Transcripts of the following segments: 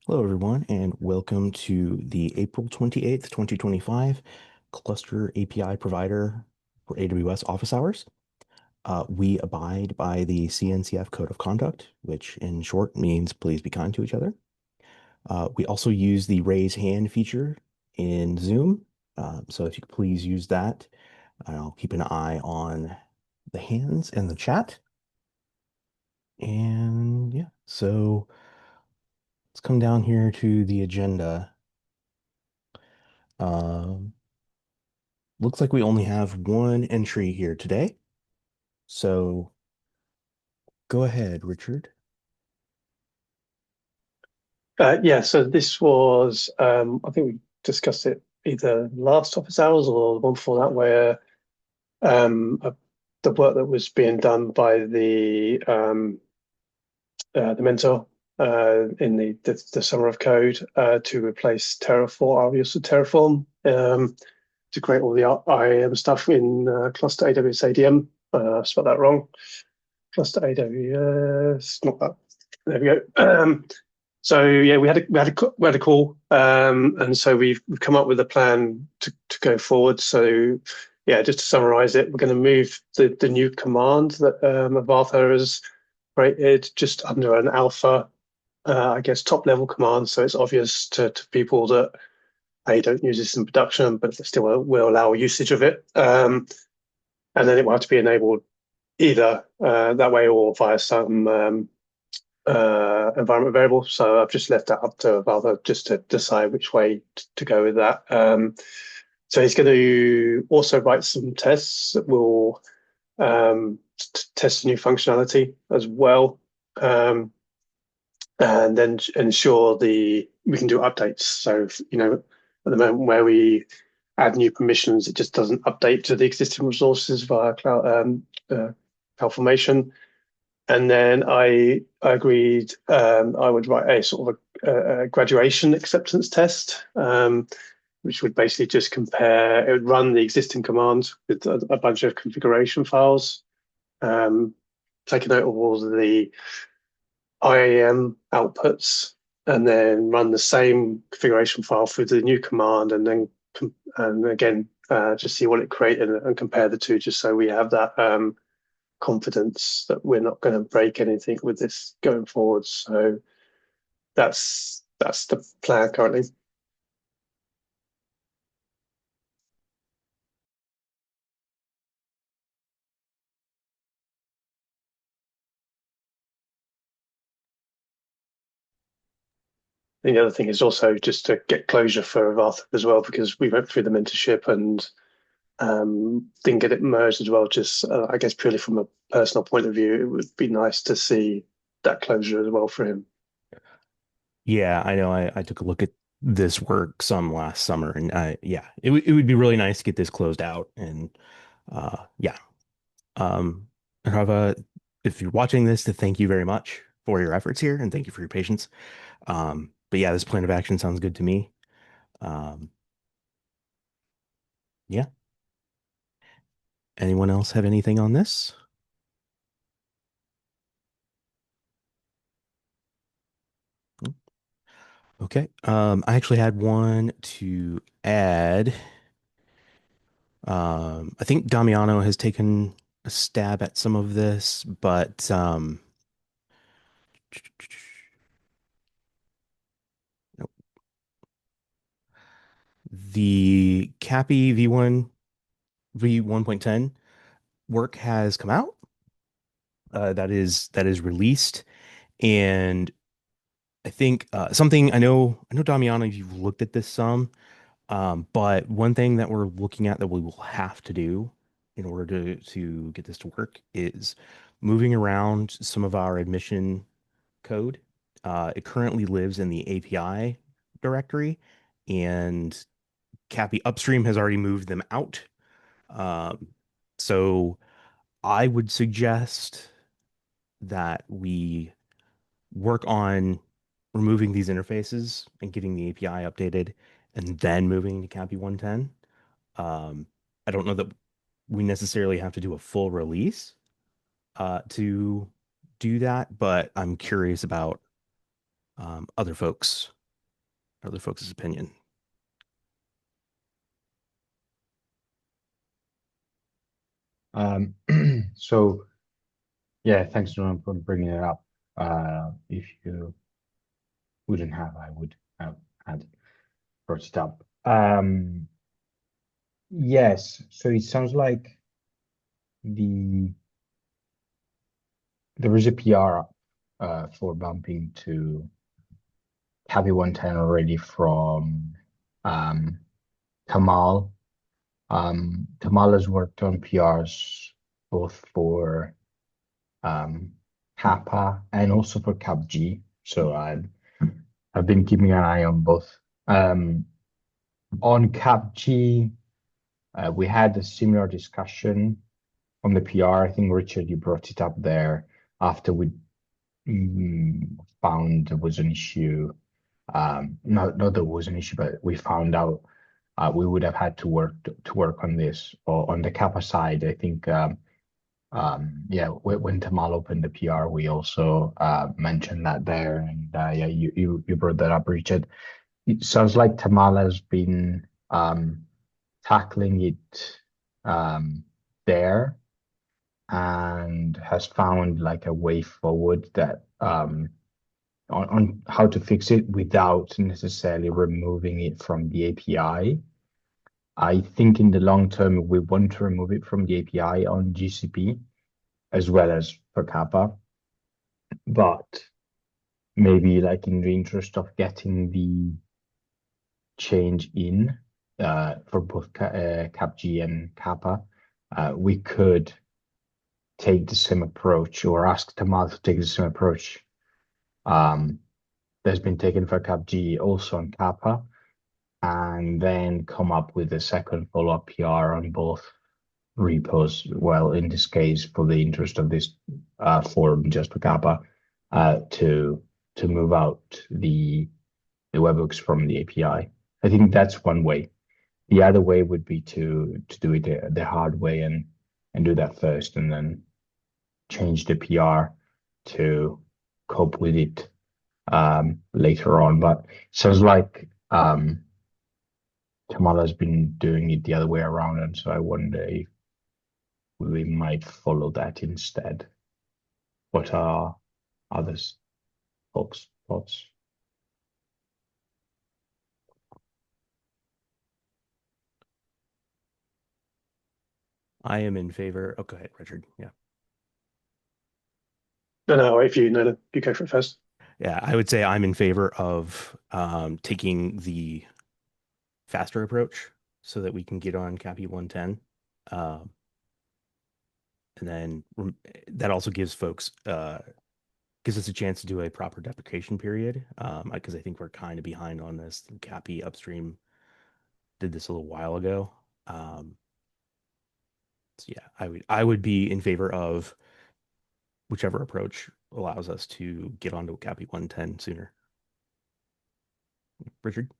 Hello, everyone, and welcome to the April 28th, 2025 Cluster API Provider for AWS office hours. We abide by the CNCF Code of Conduct, which in short means please be kind to each other. We also use the raise hand feature in Zoom. So if you could please use that, I'll keep an eye on the hands and the chat. And yeah, so let's come down here to the agenda. Um, Looks like we only have one entry here today. So go ahead, Richard. Yeah, so this was, I think we discussed it either last office hours or the one before that, where um, uh, the work that was being done by the mentor in the Summer of Code to replace Terraform, our use of Terraform, to create all the IAM stuff in cluster AWS ADM. I spelled that wrong. Cluster AWS, not that. There we go. So yeah, we had a call, and so we've come up with a plan to go forward. So yeah, just to summarize it, we're going to move the new command that Avatha has created just under an alpha, I guess top level command. So it's obvious to people that they don't use this in production, but they still will allow usage of it. And then it will have to be enabled either that way or via some environment variable. So I've just left that up to Valve just to decide which way to go with that. So he's going to also write some tests that will test new functionality as well, and then ensure we can do updates. So at the moment where we add new permissions, it just doesn't update to the existing resources via CloudFormation. And then I agreed I would write a sort of a graduation acceptance test, which would basically just compare, it would run the existing commands with a bunch of configuration files, um, take a note of all of the IAM outputs, and then run the same configuration file through the new command, and then and again just see what it created and compare the two, just so we have that confidence that we're not going to break anything with this going forward. So that's the plan currently. The other thing is also just to get closure for Avarth as well, because we went through the mentorship and didn't get it merged as well. Just I guess purely from a personal point of view, it would be nice to see that closure as well for him. Yeah, I know I took a look at this work some last summer, and yeah, it would be really nice to get this closed out. And yeah, um, Rava, if you're watching this, to thank you very much for your efforts here, and thank you for your patience. But yeah, this plan of action sounds good to me. Um, yeah. Anyone else have anything on this? Okay. I actually had one to add. I think Damiano has taken a stab at some of this, but nope. The Cappy V1 V1.10 work has come out. That is released, and I think something I know Damiano, you've looked at this some. But one thing that we're looking at that we will have to do in order to get this to work is moving around some of our admission code. It currently lives in the API directory, and Cappy Upstream has already moved them out. Um, so I would suggest that we work on removing these interfaces and getting the API updated, and then moving to Cappy 110. Um, I don't know that we necessarily have to do a full release to do that, but I'm curious about other folks. other folks' opinion. Um, so yeah, thanks John for bringing it up. If you wouldn't have, I would have had brought it up. Yes, so it sounds like the there is a PR up for bumping to Cavi 110 already from um, Kamal. Kamal has worked on PRs both for Kappa and also for CapG. So I've been keeping an eye on both. On CapG, we had a similar discussion on the PR. I think Richard, you brought it up there after we found there was an issue. Not there was an issue, but we found out we would have had to work on this. Or on the Kappa side, I think yeah, when Tamal opened the PR, we also mentioned that there, and yeah, you brought that up, Richard. It sounds like Tamal has been tackling it there and has found like a way forward that on how to fix it without necessarily removing it from the API. I think in the long term, we want to remove it from the API on GCP as well as for Kappa, but maybe like in the interest of getting the change in for both CapG and Kappa, we could take the same approach or ask Tamal to take the same approach um, that's been taken for CapG also on Kappa, and then come up with a second follow-up PR on both repos. Well, in this case, for the interest of this forum, just for Kappa, to move out the webhooks from the API. I think that's one way. The other way would be to do it the hard way and do that first, and then change the PR to cope with it later on. But it sounds like Kamala's been doing it the other way around, and so I wonder if we might follow that instead. What are others, folks' thoughts? I am in favor. Oh, go ahead, Richard. Yeah. No, no, if you no, no, you go for it first. Yeah, I would say I'm in favor of taking the faster approach so that we can get on Cappy 110. Um, and then that also gives folks gives us a chance to do a proper deprecation period. Because I think we're kind of behind on this. Cappy upstream did this a little while ago. So yeah, I would be in favor of whichever approach allows us to get onto Cappy 110 sooner. Richard?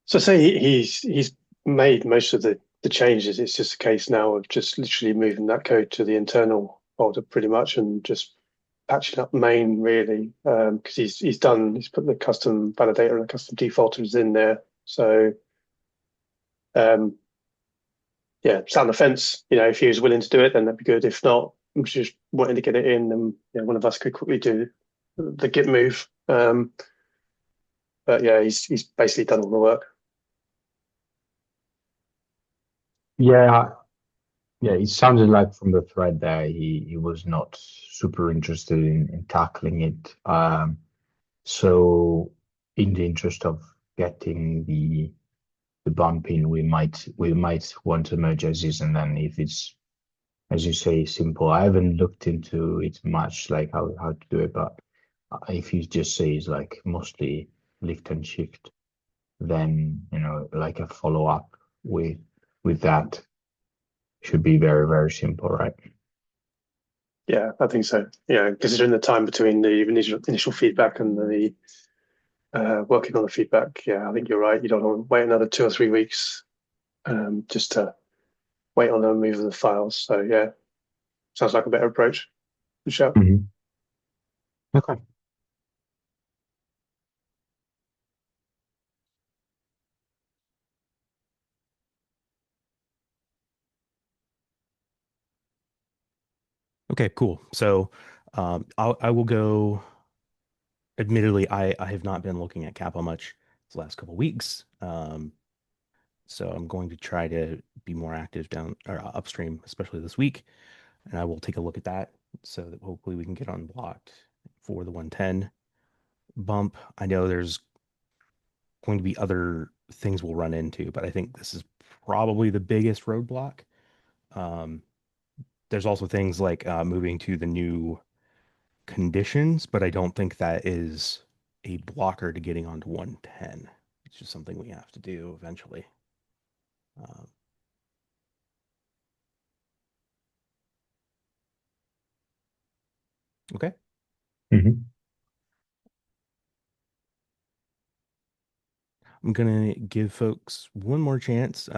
So say he's made most of the changes. It's just a case now of just literally moving that code to the internal folder pretty much and just patching up main really because he's put the custom validator and the custom defaulters in there. So um, yeah, sat on the fence. If he was willing to do it, then that'd be good. If not, I'm just wanting to get it in, and one of us could quickly do the git move. But yeah, he's basically done all the work. Yeah, yeah. It sounded like from the thread there, he was not super interested in tackling it. So in the interest of getting the bump in, we might want to merge as is, and then if it's, as you say, simple. I haven't looked into it much, like how to do it, but if you just say it's like mostly lift and shift, then like a follow up with that should be very, very simple, right? Yeah, I think so. Yeah, considering the time between the initial feedback and the working on the feedback, yeah, I think you're right. You don't want to wait another 2 or 3 weeks just to wait on the move of the files. So yeah, sounds like a better approach. Good shout. Mhm. Okay. Okay, cool. So I will go. Admittedly, I have not been looking at Kappa much the last couple weeks. So I'm going to try to be more active down or upstream, especially this week, and I will take a look at that so that hopefully we can get unblocked for the 110 bump. I know there's going to be other things we'll run into, but I think this is probably the biggest roadblock. Um, there's also things like moving to the new conditions, but I don't think that is a blocker to getting onto 110. It's just something we have to do eventually. Um, okay. Mhm. I'm gonna give folks one more chance.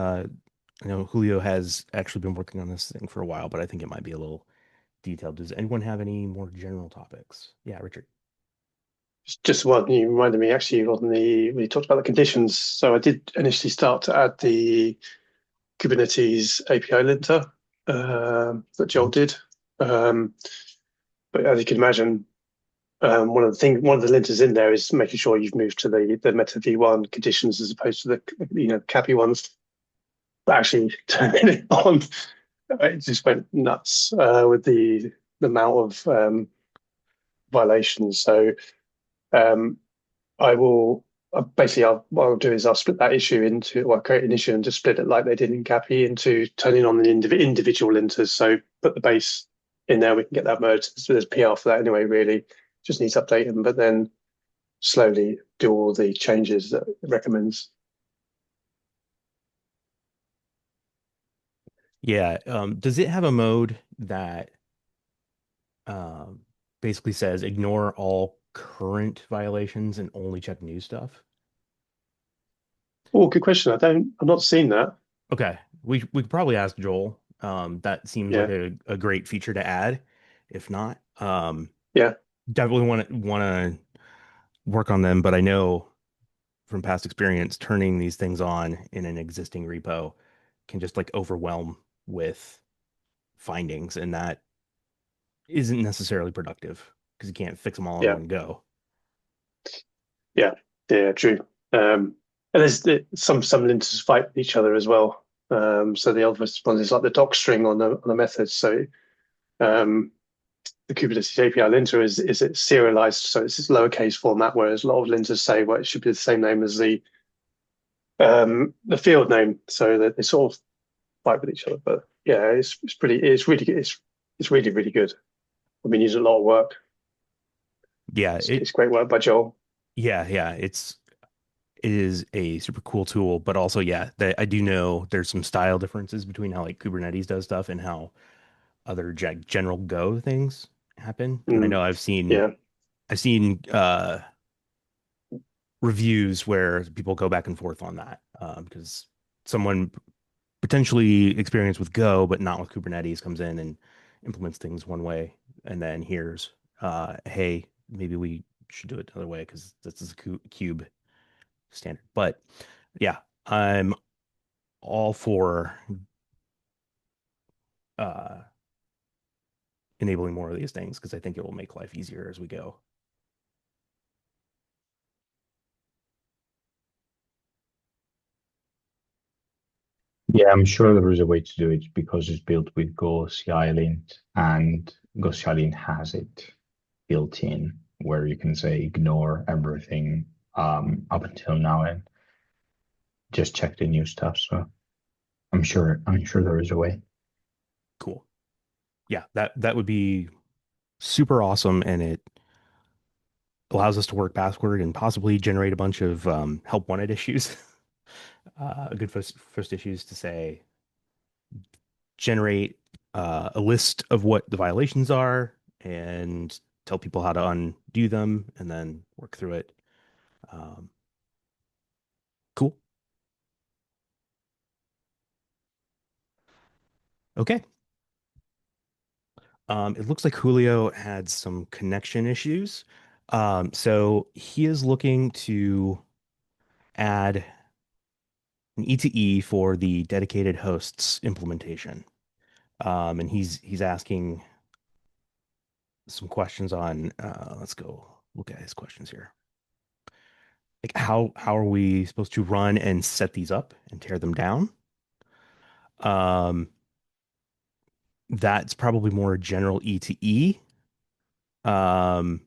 I know Julio has actually been working on this thing for a while, but I think it might be a little detailed. Does anyone have any more general topics? Yeah, Richard. Just what you reminded me actually on the when you talked about the conditions. So I did initially start to add the Kubernetes API linter that Joel Mhm. did. Um, but as you can imagine, one of the linters in there is making sure you've moved to the Meta V1 conditions as opposed to the Cappy ones. But actually, turning it on, it just went nuts with the amount of violations. So um, I will basically what I'll do is I'll split that issue into, or create an issue and just split it like they did in Cappy into turning on the individual linters. So put the base in there, we can get that merged. So there's PR for that anyway, really. Just needs updating, but then slowly do all the changes that it recommends. Yeah. Does it have a mode that um, basically says ignore all current violations and only check new stuff? Oh, good question. I've not seen that. Okay, we could probably ask Joel. That seems like Yeah, a great feature to add. If not, yeah, definitely want to work on them. But I know from past experience, turning these things on in an existing repo can just like overwhelm with findings, and that isn't necessarily productive because you can't fix them all in yeah, one go. yeah, yeah, true. And there's some linters fight with each other as well. So the obvious one is like the doc string on a method. So um, the Kubernetes API linter is it serialized, so it's this lowercase format, whereas a lot of linters say, well, it should be the same name as the field name, so that they sort of fight with each other. But yeah, it's really really good. I've been using a lot of work. Yeah, It's great work by Joel. yeah, it is a super cool tool, but also yeah, I do know there's some style differences between how like Kubernetes does stuff and how other general Go things happen. And I Mm, know yeah, I've seen reviews where people go back and forth on that because someone potentially experienced with Go but not with Kubernetes comes in and implements things one way, and then here's hey, maybe we should do it the other way because this is a cube standard. But yeah, I'm all for uh, enabling more of these things because I think it will make life easier as we go. Yeah, I'm sure there is a way to do it because it's built with Go CI lint and Go CI lint has it built in where you can say ignore everything up until now and just check the new stuff. So I'm sure there is a way. Cool. Yeah, that would be super awesome, and it allows us to work backward and possibly generate a bunch of help wanted issues. A good first issues to say generate a list of what the violations are and tell people how to undo them and then work through it. Um, cool. Okay. It looks like Julio had some connection issues. So he is looking to add an E2E for the dedicated hosts implementation. And he's asking some questions on let's go look at his questions here. Like how are we supposed to run and set these up and tear them down? Um, that's probably more general E to E. Um,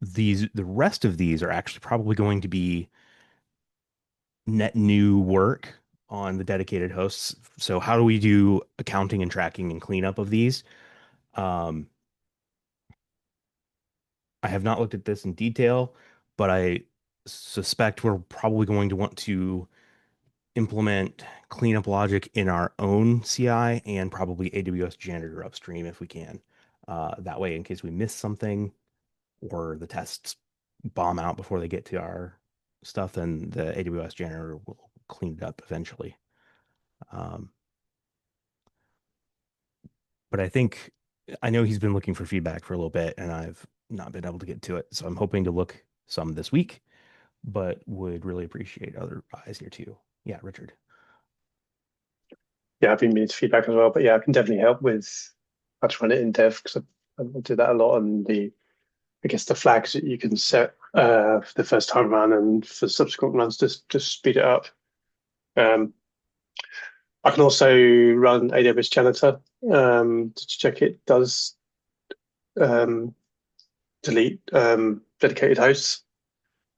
the rest of these are actually probably going to be net new work on the dedicated hosts. So how do we do accounting and tracking and cleanup of these? Um, I have not looked at this in detail, but I suspect we're probably going to want to implement cleanup logic in our own CI and probably AWS janitor upstream if we can. That way, in case we miss something or the tests bomb out before they get to our stuff, then the AWS janitor will clean it up eventually. Um, but I think I know he's been looking for feedback for a little bit, and I've not been able to get to it. So I'm hoping to look some this week, but would really appreciate other eyes here too. Yeah, Richard. Yeah, I've been meaning to feedback as well, but yeah, I can definitely help with how to run it in dev because I do that a lot. And I guess the flags that you can set for the first time run and for subsequent runs, just speed it up. Um, I can also run AWS Janitor to check it does um, delete dedicated hosts.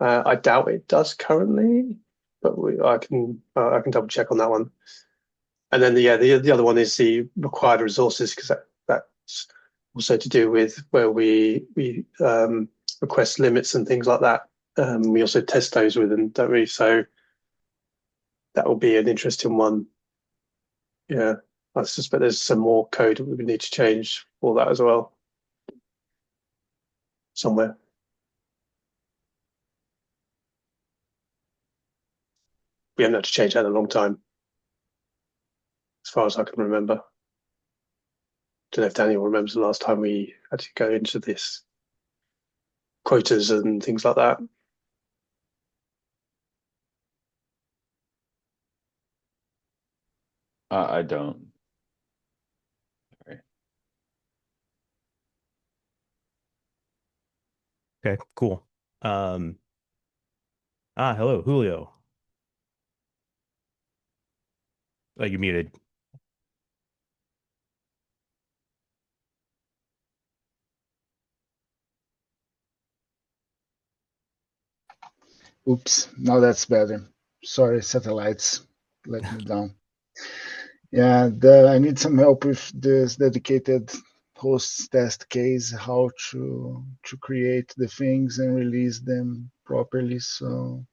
I doubt it does currently, but I can double check on that one. And then the other one is the required resources because that's also to do with where we request limits and things like that. We also test those with them, don't we? So that will be an interesting one. Yeah, I suspect there's some more code that we would need to change for that as well somewhere. We haven't had to change that in a long time, as far as I can remember. Don't know if Daniel remembers the last time we had to go into this quotas and things like that. I don't. Sorry. Okay, cool. Um, hello, Julio. Oh, you muted. Oops, now that's better. Sorry, satellites let me down. Yeah, I need some help with this dedicated hosts test case, how to create the things and release them properly. So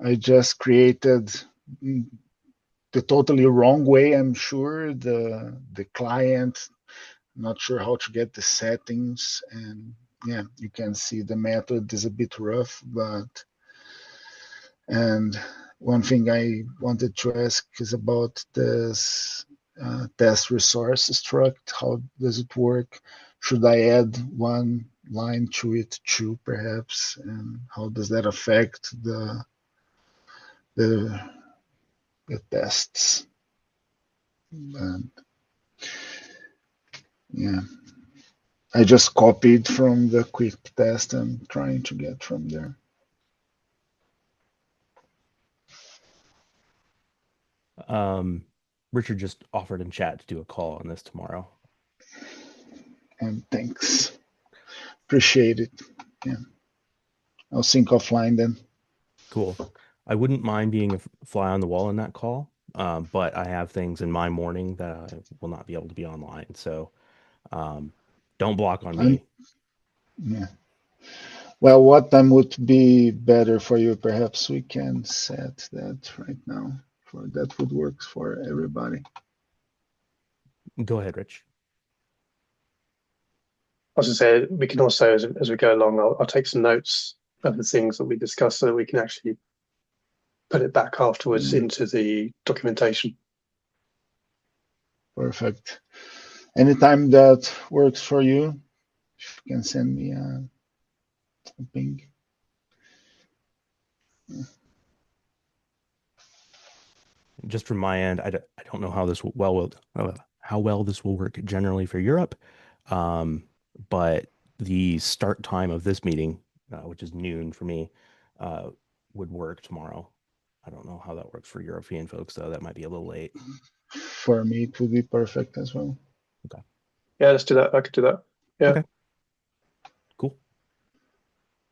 I just created the totally wrong way, I'm sure. The client, not sure how to get the settings, and yeah, you can see the method is a bit rough, but and one thing I wanted to ask is about this test resource struct. How does it work? Should I add one line to it too, perhaps? And how does that affect the, the tests? And yeah, I just copied from the quick test and trying to get from there. Richard just offered in chat to do a call on this tomorrow. And thanks. Appreciate it. Yeah. I'll sync offline then. Cool. I wouldn't mind being a fly on the wall in that call, but I have things in my morning that I will not be able to be online. So don't block on I'm, me. yeah. Well, what time would be better for you? Perhaps we can set that right now. For that would work for everybody. Go ahead, Rich. I was to say we can also, as we go along, I'll take some notes of the things that we discussed so that we can actually put it back afterwards Yeah, into the documentation. perfect. Anytime that works for you, if you can send me a ping. Just from my end, I don't know how this will, how well this will work generally for Europe, But the start time of this meeting, which is noon for me, would work tomorrow. I don't know how that works for European folks, though. That might be a little late. For me, it would be perfect as well. Okay. Yeah, let's do that. I could do that. Yeah. Okay. Cool.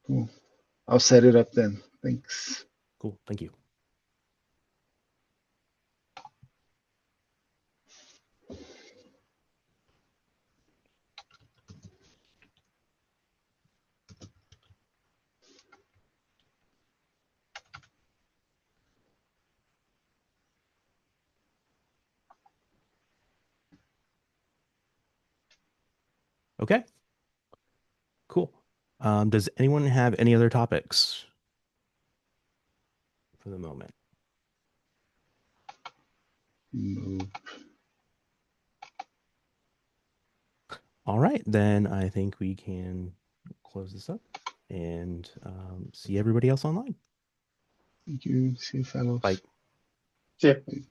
Cool. I'll set it up then. Thanks. Cool. Thank you. Okay. Cool. Does anyone have any other topics for the moment? Nope. All right, then I think we can close this up and see everybody else online. Thank you. See you, fellows. Bye. See ya. Bye.